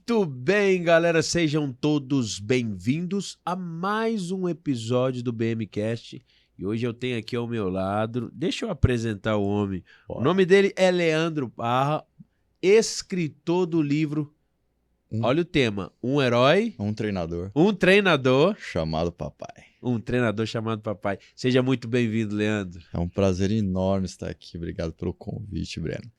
Muito bem, galera, sejam todos bem-vindos a mais um episódio do BMcast. E hoje eu tenho aqui ao meu lado, deixa eu apresentar o homem. Bora. O nome dele é Leandro Parra, escritor do livro, olha o tema, um herói, Um treinador um treinador, chamado Papai. um treinador chamado Papai. Seja muito bem-vindo, Leandro. É um prazer enorme estar aqui. Obrigado pelo convite, Breno.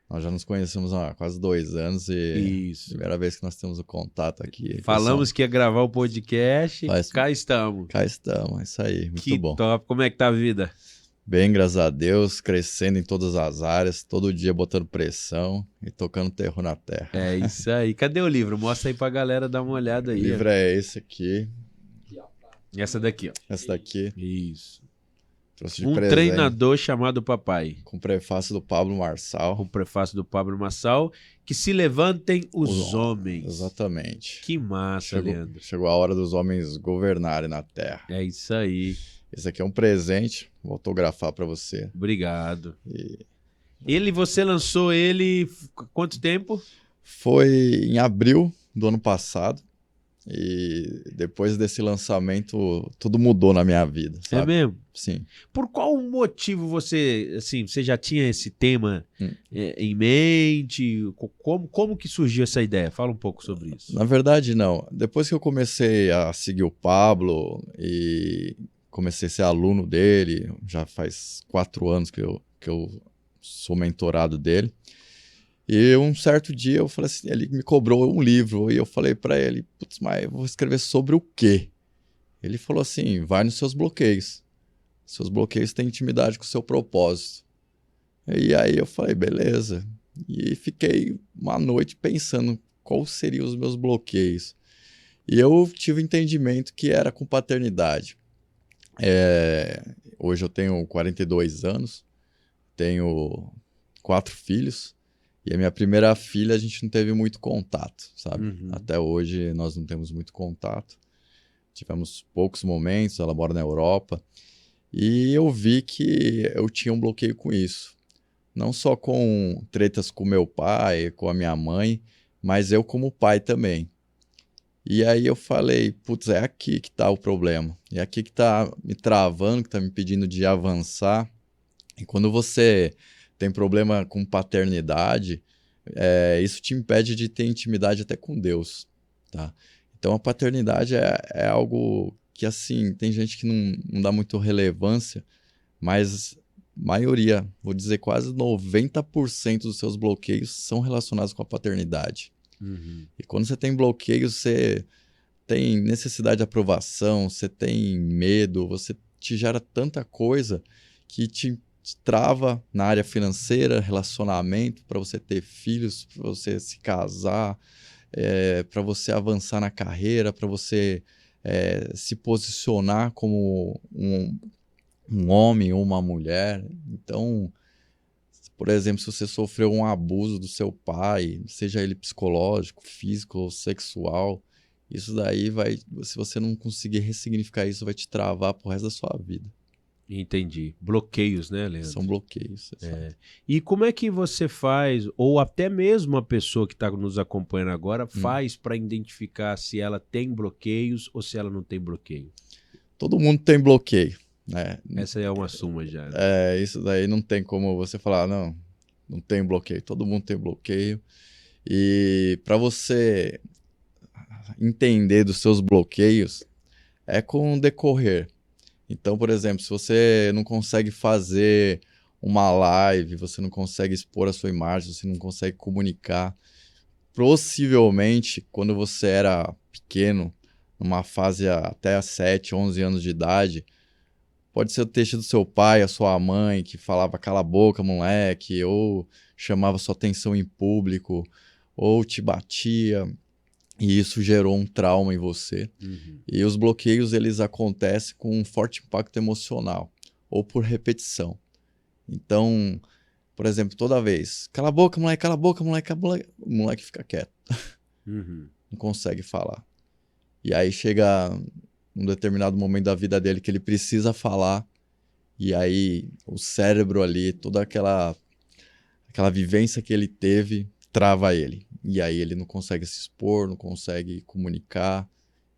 Nós já nos conhecemos há quase 2 anos e Isso. primeira vez que nós temos o contato aqui. Falamos que ia gravar o podcast, Faz- cá estamos. Cá estamos, é isso aí, muito Que bom. top, como é que tá a vida? Bem, graças a Deus, crescendo em todas as áreas, todo dia botando pressão e tocando terror na terra. É isso aí. Cadê o livro? Mostra aí pra galera dar uma olhada O aí. livro é esse aqui, Essa daqui, ó. essa daqui, Isso. trouxe de Um presente, treinador chamado Papai. com prefácio do Pablo Marçal. O prefácio do Pablo Marçal. Que se levantem os homens. Exatamente. Que massa, Leandro. Chegou a hora dos homens governarem na terra. É isso aí. Esse aqui é um presente, vou autografar para você. Obrigado. E Você lançou ele quanto tempo? foi em abril do ano passado. E depois desse lançamento, tudo mudou na minha vida, É sabe? mesmo? Sim. Por qual motivo você já tinha esse tema Hum. em mente? Como que surgiu essa ideia? Fala um pouco sobre isso. Na verdade, não. Depois que eu comecei a seguir o Pablo e comecei a ser aluno dele, já faz 4 anos que eu sou mentorado dele. E um certo dia eu falei assim, ele me cobrou um livro e eu falei para ele, putz, mas eu vou escrever sobre o quê? Ele falou assim, vai nos seus bloqueios. Seus bloqueios têm intimidade com o seu propósito. E aí eu falei, beleza. E fiquei uma noite pensando quais seriam os meus bloqueios. E eu tive o entendimento que era com paternidade. Hoje eu tenho 42 anos, tenho 4 filhos. E a minha primeira filha a gente não teve muito contato, sabe? Uhum. Até hoje nós não temos muito contato. Tivemos poucos momentos, ela mora na Europa. E eu vi que eu tinha um bloqueio com isso. Não só com tretas com meu pai, com a minha mãe, mas eu como pai também. E aí eu falei, putz, é aqui que tá o problema. É aqui que tá me travando, que tá me impedindo de avançar. E quando você tem problema com paternidade, isso te impede de ter intimidade até com Deus, tá? Então a paternidade é algo que, assim, tem gente que não dá muito relevância, mas maioria, vou dizer quase 90% dos seus bloqueios são relacionados com a paternidade. Uhum. E quando você tem bloqueio, você tem necessidade de aprovação, você tem medo, você te gera tanta coisa que te trava na área financeira, relacionamento, para você ter filhos, para você se casar, para você avançar na carreira, para você se posicionar como um homem ou uma mulher. Então, por exemplo, se você sofreu um abuso do seu pai, seja ele psicológico, físico ou sexual, isso daí se você não conseguir ressignificar isso, vai te travar pro resto da sua vida. Entendi. Bloqueios, né, Leandro? São bloqueios. Sabe? E como é que você faz, ou até mesmo a pessoa que está nos acompanhando agora, faz para identificar se ela tem bloqueios ou se ela não tem bloqueio? Todo mundo tem bloqueio, né? Essa é uma suma já. Né? Isso daí não tem como você falar, não tem bloqueio. Todo mundo tem bloqueio. E para você entender dos seus bloqueios, é com o decorrer. Então, por exemplo, se você não consegue fazer uma live, você não consegue expor a sua imagem, você não consegue comunicar, possivelmente, quando você era pequeno, numa fase até 7, 11 anos de idade, pode ser o texto do seu pai, a sua mãe, que falava cala a boca, moleque, ou chamava sua atenção em público, ou te batia. E isso gerou um trauma em você. Uhum. E os bloqueios, eles acontecem com um forte impacto emocional, ou por repetição. Então, por exemplo, toda vez, cala a boca, moleque, o moleque fica quieto. Uhum. Não consegue falar. E aí chega um determinado momento da vida dele que ele precisa falar, e aí o cérebro ali, toda aquela vivência que ele teve, trava ele. E aí ele não consegue se expor, não consegue comunicar.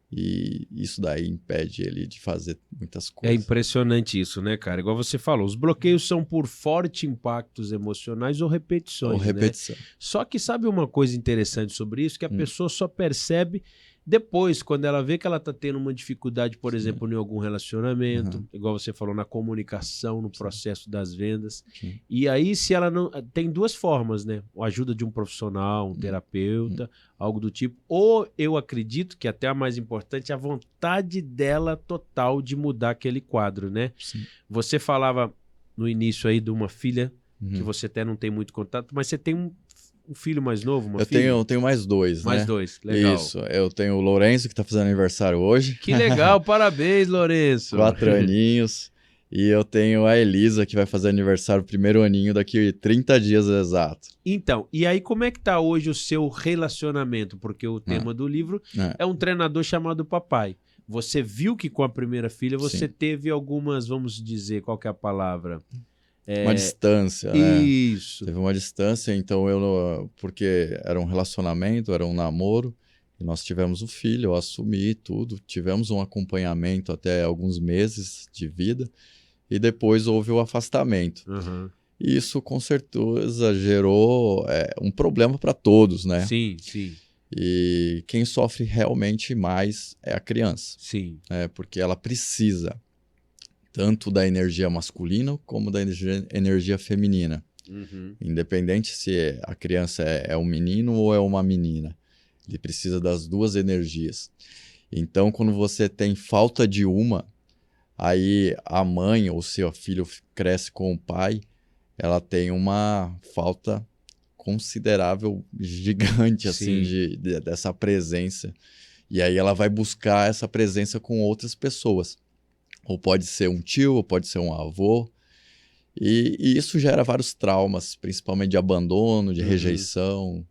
E isso daí impede ele de fazer muitas É coisas. impressionante isso, né, cara? Igual você falou, os bloqueios são por fortes impactos emocionais ou repetições, Ou né? repetição. Só que sabe uma coisa interessante sobre isso? Que a pessoa só percebe depois, quando ela vê que ela tá tendo uma dificuldade, por exemplo, em algum relacionamento, igual você falou, na comunicação, no processo das vendas. Sim. E aí, se ela não... Tem duas formas, né? A ajuda de um profissional, um terapeuta, algo do tipo. Ou eu acredito que até a mais importante, a vontade dela total de mudar aquele quadro, né? Sim. Você falava no início aí de uma filha que Uhum. você até não tem muito contato, mas você tem um filho mais novo, uma Eu filha? tenho mais dois, Mais né? dois, legal. Isso, eu tenho o Lourenço, que tá fazendo aniversário hoje. Que legal, parabéns, Lourenço. 4 aninhos. E eu tenho a Elisa, que vai fazer aniversário, primeiro aninho, daqui 30 dias exato. Então, e aí como é que tá hoje o seu relacionamento? Porque o tema do livro é um treinador chamado Papai. Você viu que com a primeira filha você Sim. teve algumas, vamos dizer, qual que é a palavra? Uma distância, né? Isso. Teve uma distância, então porque era um relacionamento, era um namoro, e nós tivemos um filho, eu assumi tudo, tivemos um acompanhamento até alguns meses de vida, e depois houve o afastamento. Uhum. E isso, com certeza, gerou um problema para todos, né? Sim, sim. E quem sofre realmente mais é a criança, Sim. né? Porque ela precisa tanto da energia masculina como da energia feminina. Uhum. Independente se a criança é um menino ou é uma menina. Ele precisa das duas energias. Então, quando você tem falta de uma, aí a mãe ou seu filho cresce com o pai, ela tem uma falta considerável, gigante, assim, dessa presença. E aí ela vai buscar essa presença com outras pessoas. Ou pode ser um tio, ou pode ser um avô. E isso gera vários traumas, principalmente de abandono, de rejeição.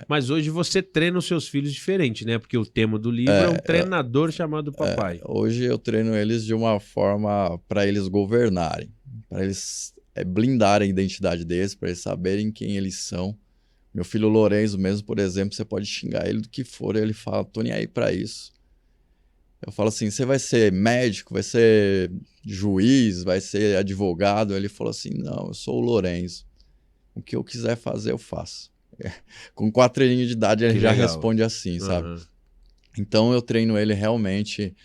Mas hoje você treina os seus filhos diferente, né? Porque o tema do livro é um treinador chamado Papai. Hoje eu treino eles de uma forma para eles governarem, para eles blindarem a identidade deles, para eles saberem quem eles são. Meu filho Lourenço mesmo, por exemplo, você pode xingar ele do que for, ele fala, tô nem aí para isso. Eu falo assim, você vai ser médico, vai ser juiz, vai ser advogado? Ele falou assim, não, eu sou o Lourenço. O que eu quiser fazer, eu faço. Com 4 aninhos de idade, ele já responde assim, sabe? Então, eu treino ele realmente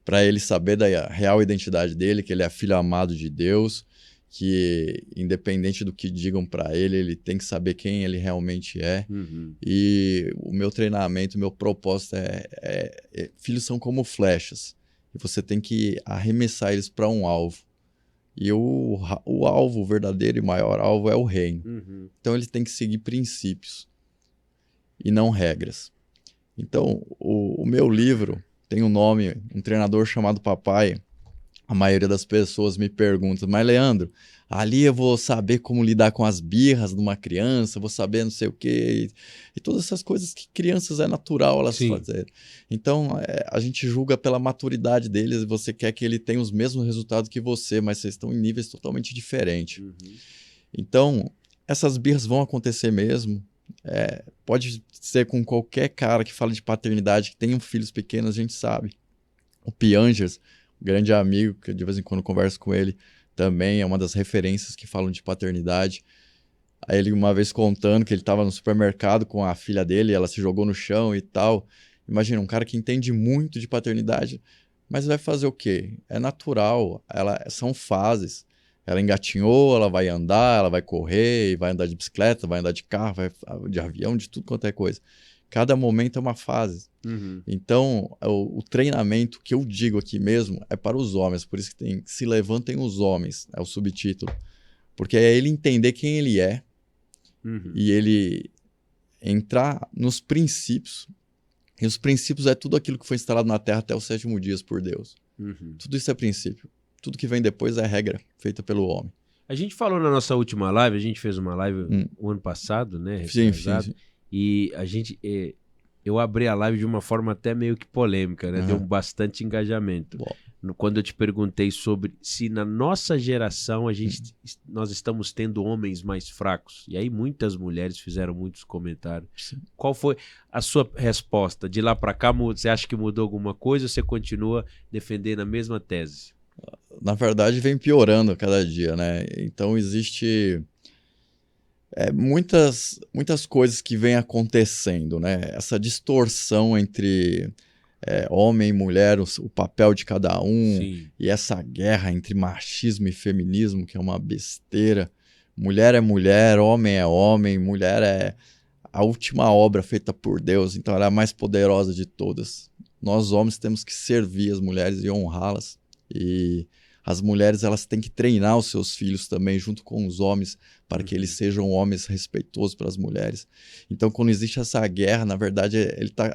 para ele saber da real identidade dele, que ele é filho amado de Deus, que independente do que digam para ele, ele tem que saber quem ele realmente é. E o meu treinamento, o meu propósito filhos são como flechas, e você tem que arremessar eles para um alvo. E o alvo, o verdadeiro e maior alvo é o reino. Então ele tem que seguir princípios e não regras. Então o meu livro tem um nome, um treinador chamado Papai. A maioria das pessoas me pergunta, mas Leandro, ali eu vou saber como lidar com as birras de uma criança, vou saber não sei o quê, e todas essas coisas que crianças é natural elas fazerem. Então, a gente julga pela maturidade deles, e você quer que ele tenha os mesmos resultados que você, mas vocês estão em níveis totalmente diferentes. Então, essas birras vão acontecer mesmo. Pode ser com qualquer cara que fala de paternidade, que tenha filhos pequenos, a gente sabe. O Piangers, grande amigo, que de vez em quando converso com ele, também é uma das referências que falam de paternidade. Aí ele uma vez contando que ele estava no supermercado com a filha dele, ela se jogou no chão e tal. Imagina, um cara que entende muito de paternidade, mas vai fazer o quê? É natural, são fases. Ela engatinhou, ela vai andar, ela vai correr, vai andar de bicicleta, vai andar de carro, vai de avião, de tudo quanto é coisa. Cada momento é uma fase. Então, o treinamento que eu digo aqui mesmo é para os homens. Por isso que tem Se Levantem os Homens, é o subtítulo. Porque é ele entender quem ele é e ele entrar nos princípios. E os princípios é tudo aquilo que foi instalado na Terra até os 7º dia por Deus. Tudo isso é princípio. Tudo que vem depois é regra feita pelo homem. A gente falou na nossa última live, a gente fez uma live o ano passado, né? Sim. E a gente, eu abri a live de uma forma até meio que polêmica, né? Deu bastante engajamento. quando eu te perguntei sobre se na nossa geração nós estamos tendo homens mais fracos. E aí muitas mulheres fizeram muitos comentários. Sim. Qual foi a sua resposta? De lá para cá, você acha que mudou alguma coisa ou você continua defendendo a mesma tese? Na verdade, vem piorando a cada dia, né? Então, existe muitas coisas que vêm acontecendo, né? Essa distorção entre homem e mulher, o papel de cada um, Sim. e essa guerra entre machismo e feminismo, que é uma besteira. Mulher é mulher, homem, mulher é a última obra feita por Deus, então ela é a mais poderosa de todas. Nós, homens, temos que servir as mulheres e honrá-las. E as mulheres, elas têm que treinar os seus filhos também, junto com os homens, para que eles sejam homens respeitosos para as mulheres. Então, quando existe essa guerra, na verdade,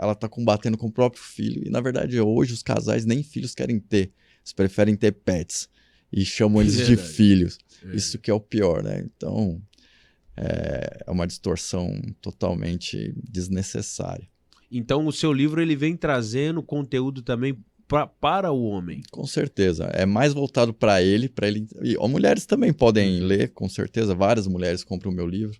ela está combatendo com o próprio filho. E, na verdade, hoje os casais nem filhos querem ter. Eles preferem ter pets e chamam eles de filhos. Isso que é o pior, né? Então, é uma distorção totalmente desnecessária. Então, o seu livro ele vem trazendo conteúdo também para o homem. Com certeza. É mais voltado para ele. E mulheres também podem ler, com certeza. Várias mulheres compram o meu livro.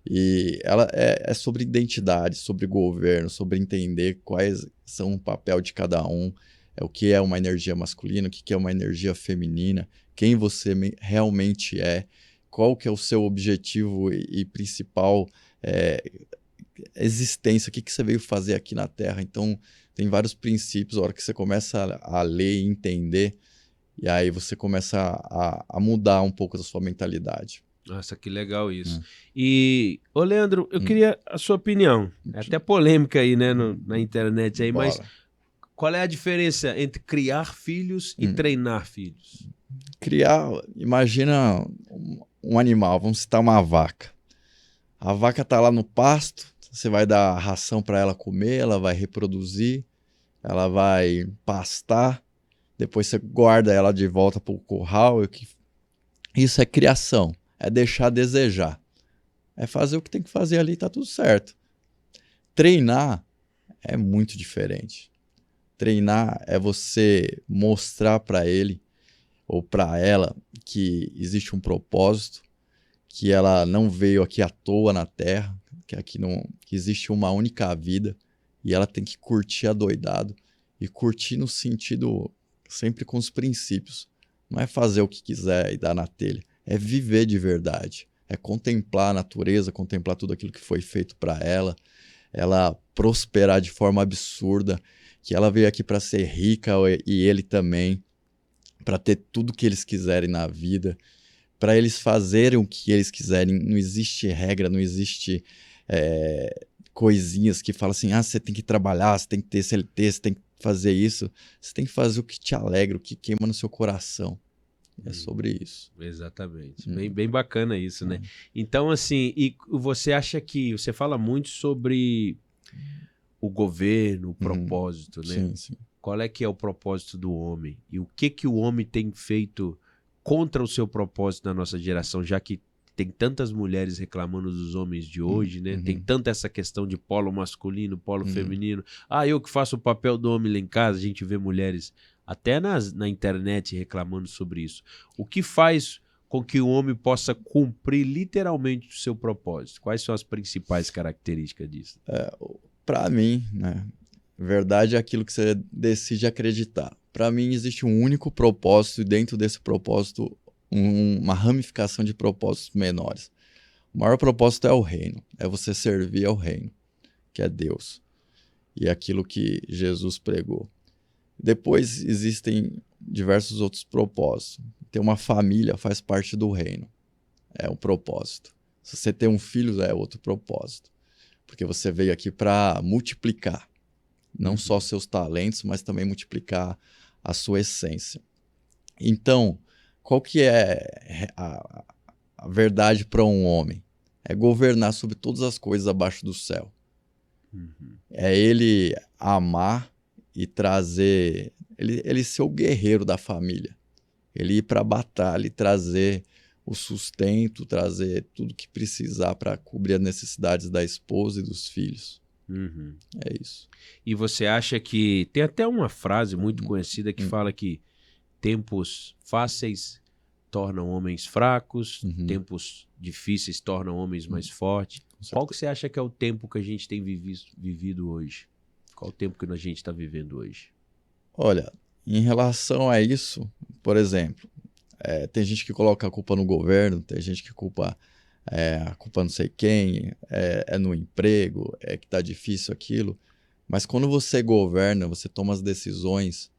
E ela é sobre identidade, sobre governo, sobre entender quais são o papel de cada um, o que é uma energia masculina, o que é uma energia feminina, quem você realmente é, qual que é o seu objetivo e principal existência, o que você veio fazer aqui na Terra. Então, tem vários princípios, a hora que você começa a ler e entender, e aí você começa a mudar um pouco da sua mentalidade. Nossa, que legal isso. E, ô Leandro, eu queria a sua opinião. É até polêmica aí, né, na internet aí, mas qual é a diferença entre criar filhos e treinar filhos? Imagina um animal, vamos citar uma vaca. A vaca tá lá no pasto, você vai dar ração para ela comer, ela vai reproduzir, ela vai pastar, depois você guarda ela de volta para o curral. Isso é criação, é deixar a desejar. É fazer o que tem que fazer ali e tá tudo certo. Treinar é muito diferente. Treinar é você mostrar para ele ou para ela que existe um propósito, que ela não veio aqui à toa na Terra, que existe uma única vida e ela tem que curtir adoidado. E curtir no sentido sempre com os princípios. Não é fazer o que quiser e dar na telha. É viver de verdade. É contemplar a natureza, contemplar tudo aquilo que foi feito para ela prosperar de forma absurda, que ela veio aqui para ser rica e ele também, para ter tudo que eles quiserem na vida, para eles fazerem o que eles quiserem. Não existe regra, não existe coisinhas que falam assim, você tem que trabalhar, você tem que ter CLT, você tem que fazer isso. Você tem que fazer o que te alegra, o que queima no seu coração. É sobre isso. Exatamente. Bem bacana isso, né? Então, assim, e você acha que... Você fala muito sobre o governo, o propósito, né? Sim, sim. Qual é que é o propósito do homem? E o que o homem tem feito contra o seu propósito na nossa geração, já que tem tantas mulheres reclamando dos homens de hoje, né? Tem tanta essa questão de polo masculino, polo feminino. Eu que faço o papel do homem lá em casa, a gente vê mulheres até na internet reclamando sobre isso. O que faz com que o homem possa cumprir literalmente o seu propósito? Quais são as principais características disso? Para mim, né? Verdade é aquilo que você decide acreditar. Para mim existe um único propósito e dentro desse propósito uma ramificação de propósitos menores. O maior propósito é o reino, é você servir ao reino, que é Deus, e aquilo que Jesus pregou. Depois existem diversos outros propósitos. Ter uma família faz parte do reino, é um propósito. Se você ter um filho é outro propósito, porque você veio aqui para multiplicar, não só seus talentos, mas também multiplicar a sua essência. Então, qual que é a verdade para um homem? É governar sobre todas as coisas abaixo do céu. É ele amar e trazer... Ele ser o guerreiro da família. Ele ir para a batalha e trazer o sustento, trazer tudo que precisar para cobrir as necessidades da esposa e dos filhos. É isso. E você acha que... Tem até uma frase muito conhecida que fala que tempos fáceis tornam homens fracos, Uhum. tempos difíceis tornam homens mais fortes. Qual que você acha que é o tempo que a gente tem vivido hoje? Qual o tempo que a gente está vivendo hoje? Olha, em relação a isso, por exemplo, tem gente que coloca a culpa no governo, tem gente que culpa a culpa não sei quem, é no emprego, é que tá difícil aquilo. Mas quando você governa, você toma as decisões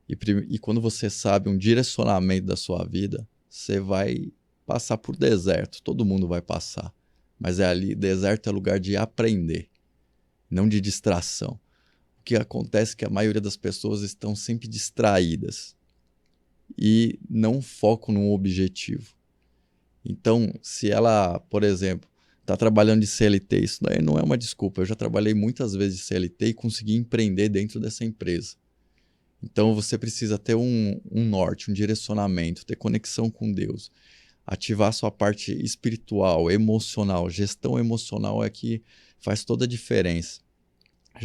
e quando você sabe um direcionamento da sua vida, você vai passar por deserto. Todo mundo vai passar. Mas deserto é lugar de aprender, não de distração. O que acontece é que a maioria das pessoas estão sempre distraídas e não focam num objetivo. Então, se ela, por exemplo, está trabalhando de CLT, isso daí não é uma desculpa. Eu já trabalhei muitas vezes de CLT e consegui empreender dentro dessa empresa. Então, você precisa ter um norte, um direcionamento, ter conexão com Deus, ativar sua parte espiritual, emocional. Gestão emocional é que faz toda a diferença.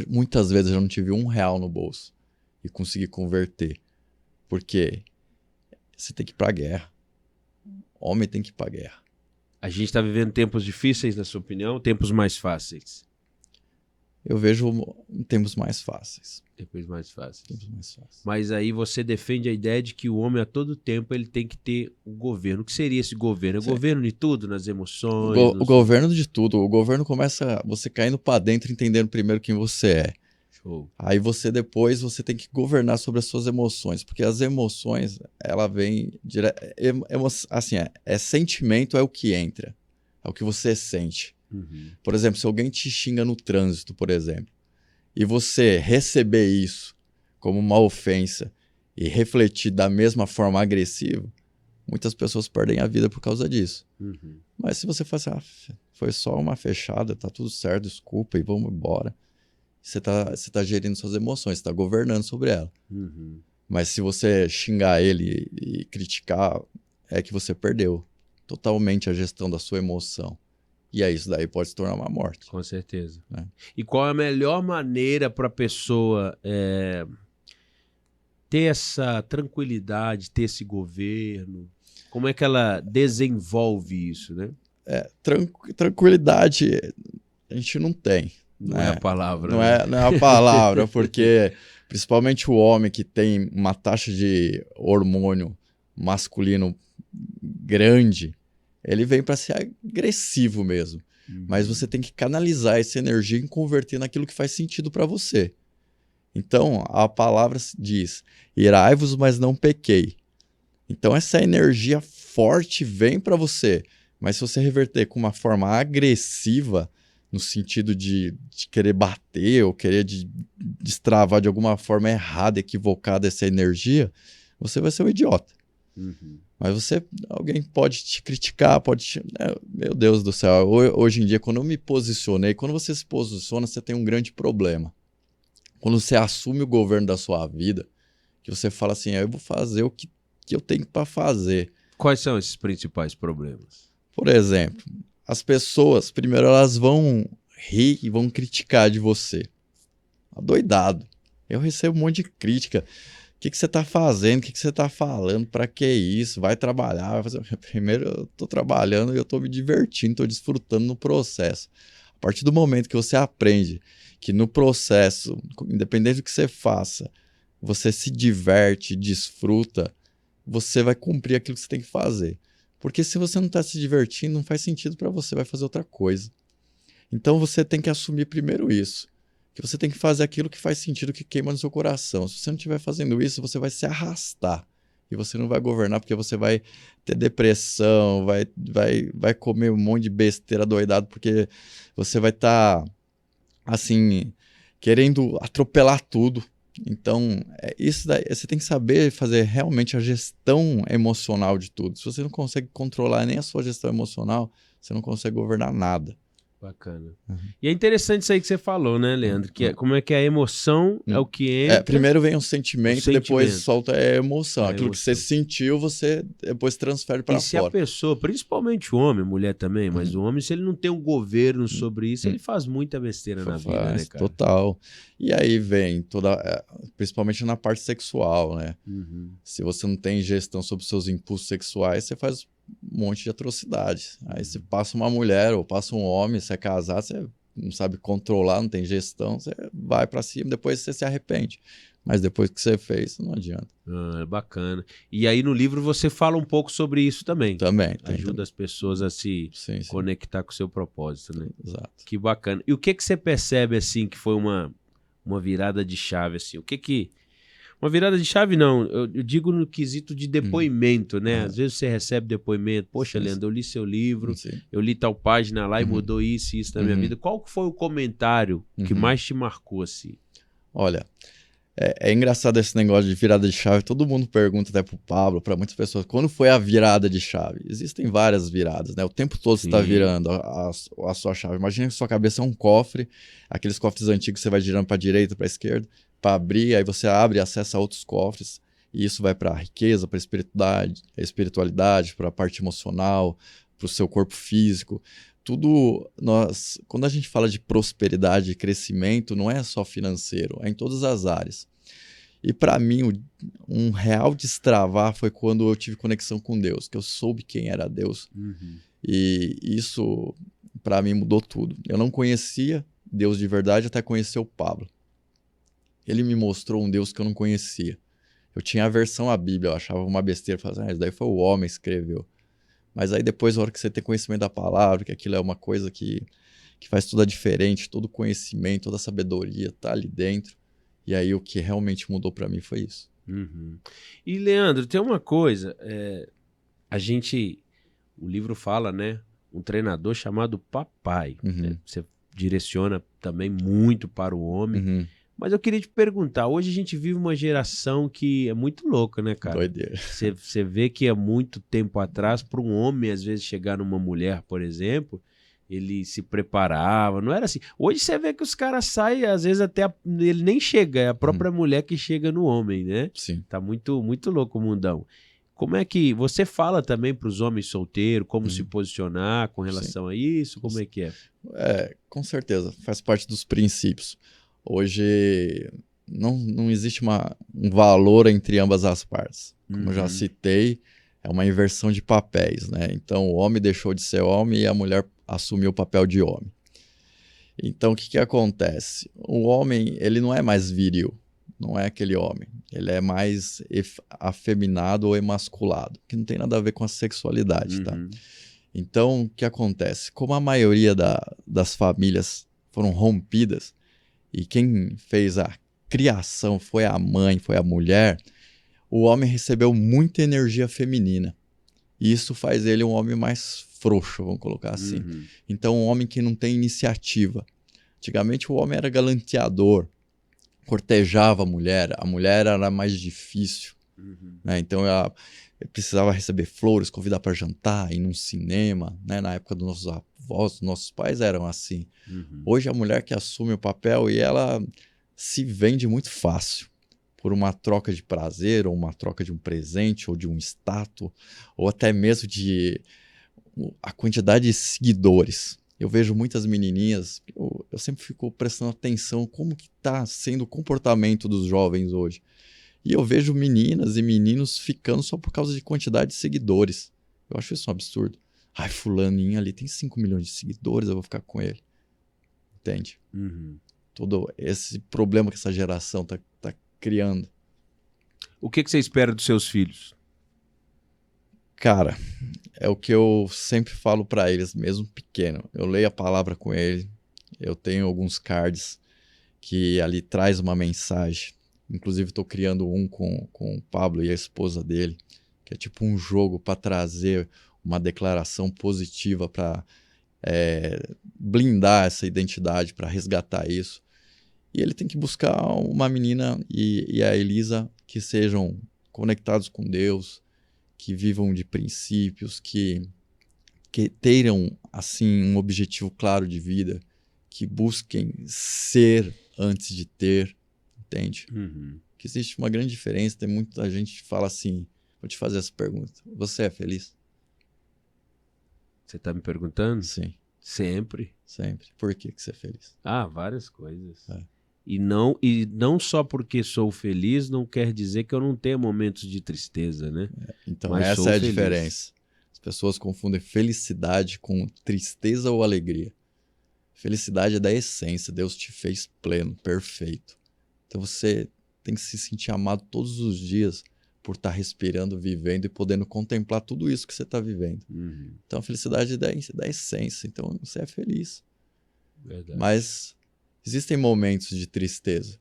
Muitas vezes eu não tive R$1 no bolso e consegui converter. Porque você tem que ir para a guerra. Homem tem que ir para a guerra. A gente está vivendo tempos difíceis, na sua opinião, tempos mais fáceis? Eu vejo tempos mais fáceis. Tempos mais fáceis. Tempos mais fáceis. Mas aí você defende a ideia de que o homem a todo tempo ele tem que ter um governo. O que seria esse governo? É o governo de tudo, nas emoções? O governo de tudo. O governo começa você caindo para dentro, entendendo primeiro quem você é. Show. Aí depois você tem que governar sobre as suas emoções, porque as emoções, ela vem assim, sentimento é o que entra, é o que você sente. Uhum. Por exemplo, se alguém te xinga no trânsito, por exemplo, e você receber isso como uma ofensa e refletir da mesma forma agressiva, muitas pessoas perdem a vida por causa disso. Uhum. Mas se você fala assim, foi só uma fechada, tá tudo certo, desculpa e vamos embora. Você tá gerindo suas emoções, você tá governando sobre ela. Uhum. Mas se você xingar ele e criticar, é que você perdeu totalmente a gestão da sua emoção. E aí isso daí pode se tornar uma morte. Com certeza. Né? E qual é a melhor maneira para a pessoa ter essa tranquilidade, ter esse governo? Como é que ela desenvolve isso, né? Tranquilidade a gente não tem. Não é a palavra. Não, né? não é a palavra, porque principalmente o homem que tem uma taxa de hormônio masculino grande, ele vem para ser agressivo mesmo. Uhum. Mas você tem que canalizar essa energia e converter naquilo que faz sentido para você. Então, a palavra diz, irai-vos, mas não pequei. Então, essa energia forte vem para você. Mas se você reverter com uma forma agressiva, no sentido de querer bater ou querer destravar de alguma forma errada, equivocada essa energia, você vai ser um idiota. Uhum. Mas alguém pode te criticar, meu Deus do céu, hoje em dia, quando eu me posicionei, quando você se posiciona, você tem um grande problema. Quando você assume o governo da sua vida, que você fala assim, eu vou fazer o que eu tenho para fazer. Quais são esses principais problemas? Por exemplo, as pessoas, primeiro, elas vão rir e vão criticar de você. Adoidado. Eu recebo um monte de crítica. O que você está fazendo? O que você está falando? Para que isso? Vai trabalhar. Primeiro, eu estou trabalhando e eu estou me divertindo, estou desfrutando no processo. A partir do momento que você aprende que no processo, independente do que você faça, você se diverte, desfruta, você vai cumprir aquilo que você tem que fazer. Porque se você não está se divertindo, não faz sentido para você, vai fazer outra coisa. Então você tem que assumir primeiro isso. Que você tem que fazer aquilo que faz sentido, que queima no seu coração. Se você não estiver fazendo isso, você vai se arrastar. E você não vai governar, porque você vai ter depressão, vai comer um monte de besteira doidado, porque você vai estar, assim, querendo atropelar tudo. Então, isso daí, você tem que saber fazer realmente a gestão emocional de tudo. Se você não consegue controlar nem a sua gestão emocional, você não consegue governar nada. Bacana. Uhum. E é interessante isso aí que você falou, né, Leandro? Que como é que a emoção é o que entra... Primeiro vem o sentimento, depois solta a emoção. Aquilo que você sentiu, você depois transfere para fora. E se a pessoa, principalmente o homem, mulher também, mas o homem, se ele não tem um governo sobre isso, ele faz muita besteira na vida, né, cara? Total. E aí vem principalmente na parte sexual, né? Se você não tem gestão sobre os seus impulsos sexuais, você faz um monte de atrocidades. Aí você passa uma mulher ou passa um homem, você é casado, você não sabe controlar, não tem gestão, você vai pra cima, depois você se arrepende. Mas depois que você fez, não adianta. Bacana. E aí no livro você fala um pouco sobre isso também. Também. Ajuda as pessoas a se conectar com o seu propósito, né? Exato. Que bacana. E o que você percebe, assim, que foi uma virada de chave, assim? Uma virada de chave, não. Eu digo no quesito de depoimento, né? Às vezes você recebe depoimento. Poxa, Leandro, eu li seu livro, eu li tal página lá e mudou isso e isso na minha vida. Qual foi o comentário que mais te marcou, assim? Olha, é engraçado esse negócio de virada de chave. Todo mundo pergunta até pro Pablo, para muitas pessoas, quando foi a virada de chave? Existem várias viradas, né? O tempo todo você está virando a sua chave. Imagina que sua cabeça é um cofre, aqueles cofres antigos que você vai girando para a direita, para a esquerda, para abrir, aí você abre e acessa outros cofres, e isso vai para a riqueza, para a espiritualidade, para a parte emocional, para o seu corpo físico. Tudo, quando a gente fala de prosperidade e crescimento, não é só financeiro, é em todas as áreas. E para mim, um real destravar foi quando eu tive conexão com Deus, que eu soube quem era Deus. E isso, para mim, mudou tudo. Eu não conhecia Deus de verdade até conhecer o Pablo. Ele me mostrou um Deus que eu não conhecia. Eu tinha aversão à Bíblia, eu achava uma besteira, falava, isso daí foi o homem que escreveu. Mas aí depois, na hora que você tem conhecimento da palavra, que aquilo é uma coisa que faz tudo diferente, todo conhecimento, toda sabedoria tá ali dentro. E aí o que realmente mudou para mim foi isso. E Leandro, tem uma coisa, o livro fala, né, um treinador chamado papai, né? Você direciona também muito para o homem. Mas eu queria te perguntar, hoje a gente vive uma geração que é muito louca, né, cara? Doideira. Você vê que há muito tempo atrás, para um homem, às vezes, chegar numa mulher, por exemplo, ele se preparava, não era assim. Hoje você vê que os caras saem, às vezes até ele nem chega, é a própria mulher que chega no homem, né? Sim. Tá muito, muito louco o mundão. Como é que você fala também para os homens solteiros, como se posicionar com relação a isso? Como é que é? Com certeza, faz parte dos princípios. Hoje não existe um valor entre ambas as partes. Como eu já citei, é uma inversão de papéis, né? Então o homem deixou de ser homem e a mulher assumiu o papel de homem. Então o que acontece? O homem, ele não é mais viril, não é aquele homem. Ele é mais afeminado ou emasculado, que não tem nada a ver com a sexualidade, tá? Então o que acontece? Como a maioria das famílias foram rompidas, e quem fez a criação foi a mãe, foi a mulher, o homem recebeu muita energia feminina. E isso faz ele um homem mais frouxo, vamos colocar assim. Então, um homem que não tem iniciativa. Antigamente, o homem era galanteador, cortejava a mulher era mais difícil. Né? Então, ela precisava receber flores, convidar para jantar, ir num cinema. Né? Na época dos nossos avós, dos nossos pais eram assim. Hoje a mulher que assume o papel e ela se vende muito fácil por uma troca de prazer, ou uma troca de um presente, ou de um status, ou até mesmo de a quantidade de seguidores. Eu vejo muitas menininhas, eu sempre fico prestando atenção como que está sendo o comportamento dos jovens hoje. E eu vejo meninas e meninos ficando só por causa de quantidade de seguidores. Eu acho isso um absurdo. Ai, fulaninho ali tem 5 milhões de seguidores, eu vou ficar com ele. Entende? Todo esse problema que essa geração tá criando. O que você espera dos seus filhos? Cara, é o que eu sempre falo para eles, mesmo pequeno. Eu leio a palavra com ele, eu tenho alguns cards que ali traz uma mensagem. Inclusive estou criando um com o Pablo e a esposa dele, que é tipo um jogo para trazer uma declaração positiva para blindar essa identidade, para resgatar isso. E ele tem que buscar uma menina e a Elisa que sejam conectados com Deus, que vivam de princípios, que que tenham assim um objetivo claro de vida, que busquem ser antes de ter, entende? Que existe uma grande diferença. Tem muita gente que fala assim, vou te fazer essa pergunta, você é feliz? Você tá me perguntando? Sim. Sempre. Sempre. Por que você é feliz? Várias coisas. É. E não só porque sou feliz, não quer dizer que eu não tenha momentos de tristeza, né? Então, Mas essa sou é a feliz. diferença. As pessoas confundem felicidade com tristeza ou alegria. Felicidade é da essência. Deus te fez pleno, perfeito. Então você tem que se sentir amado todos os dias por estar respirando, vivendo e podendo contemplar tudo isso que você está vivendo. Então a felicidade é da essência. Então você é feliz. Verdade. Mas existem momentos de tristeza.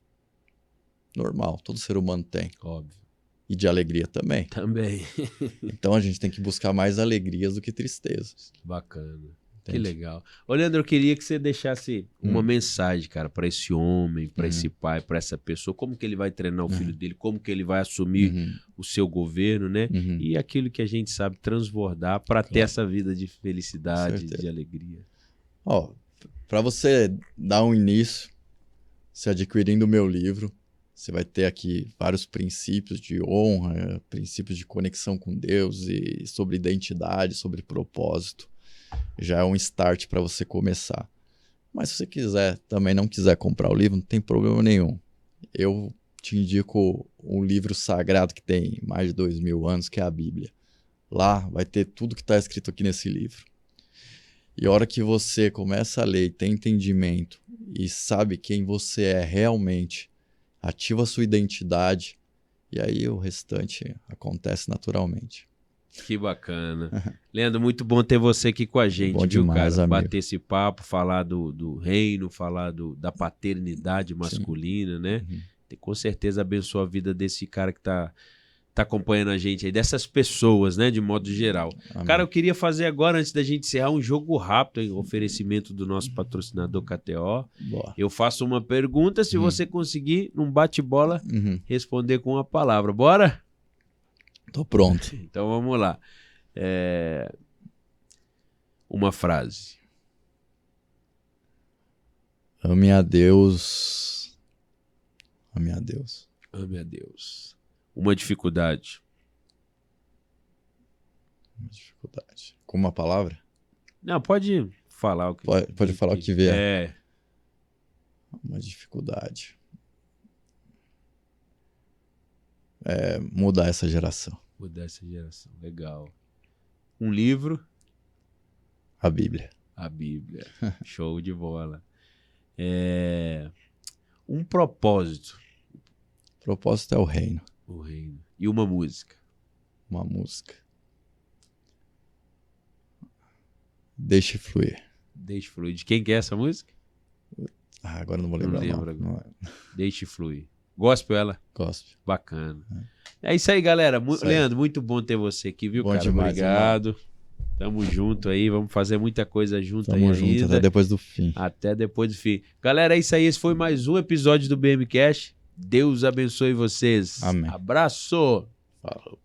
Normal, todo ser humano tem. Óbvio. E de alegria também. Também. Então a gente tem que buscar mais alegrias do que tristezas. Bacana. Entende? Que legal. Ô, Leandro, eu queria que você deixasse uma mensagem, cara, para esse homem, para esse pai, para essa pessoa. Como que ele vai treinar o filho dele, como que ele vai assumir o seu governo, né? E aquilo que a gente sabe transbordar para ter essa vida de felicidade, de alegria. Ó, para você dar um início, se adquirindo o meu livro, você vai ter aqui vários princípios de honra, princípios de conexão com Deus e sobre identidade, sobre propósito. Já é um start para você começar. Mas se você quiser, também não quiser comprar o livro, não tem problema nenhum. Eu te indico um livro sagrado que tem mais de 2000 anos, que é a Bíblia. Lá vai ter tudo que está escrito aqui nesse livro. E a hora que você começa a ler, tem entendimento e sabe quem você é realmente, ativa a sua identidade, e aí o restante acontece naturalmente. Que bacana. Leandro, muito bom ter você aqui com a gente, Bom viu, demais, cara? amigo. Bater esse papo, falar do reino, falar da paternidade masculina, né? E com certeza abençoa a vida desse cara que tá acompanhando a gente aí, dessas pessoas, né, de modo geral. Amém. Cara, eu queria fazer agora, antes da gente encerrar, um jogo rápido, hein? Oferecimento do nosso patrocinador KTO. Boa. Eu faço uma pergunta, se você conseguir, num bate-bola, responder com uma palavra. Bora? Tô pronto. Então vamos lá. Uma frase. Ame a Deus. Ame a Deus. Ame a Deus. Uma dificuldade. Uma dificuldade. Com uma palavra? Não, pode falar o que... Pode falar o que vier. É. Uma dificuldade. Mudar essa geração. Mudar essa geração. Legal. Um livro. A Bíblia. A Bíblia. Show de bola. Um propósito. O propósito é o reino. O reino. E uma música. Uma música. Deixe fluir. Deixe fluir. De quem que é essa música? Agora não vou lembrar. Não lembro não. agora. Deixe fluir. Gospel ela? Gosto. Bacana. É isso aí, galera. Isso aí. Leandro, muito bom ter você aqui, viu, Bom cara? demais, obrigado. Tamo junto aí. Vamos fazer muita coisa junto Tamo aí junto ainda. até depois do fim. Até depois do fim. Galera, é isso aí. Esse foi mais um episódio do BM Cash. Deus abençoe vocês. Amém. Abraço. Falou.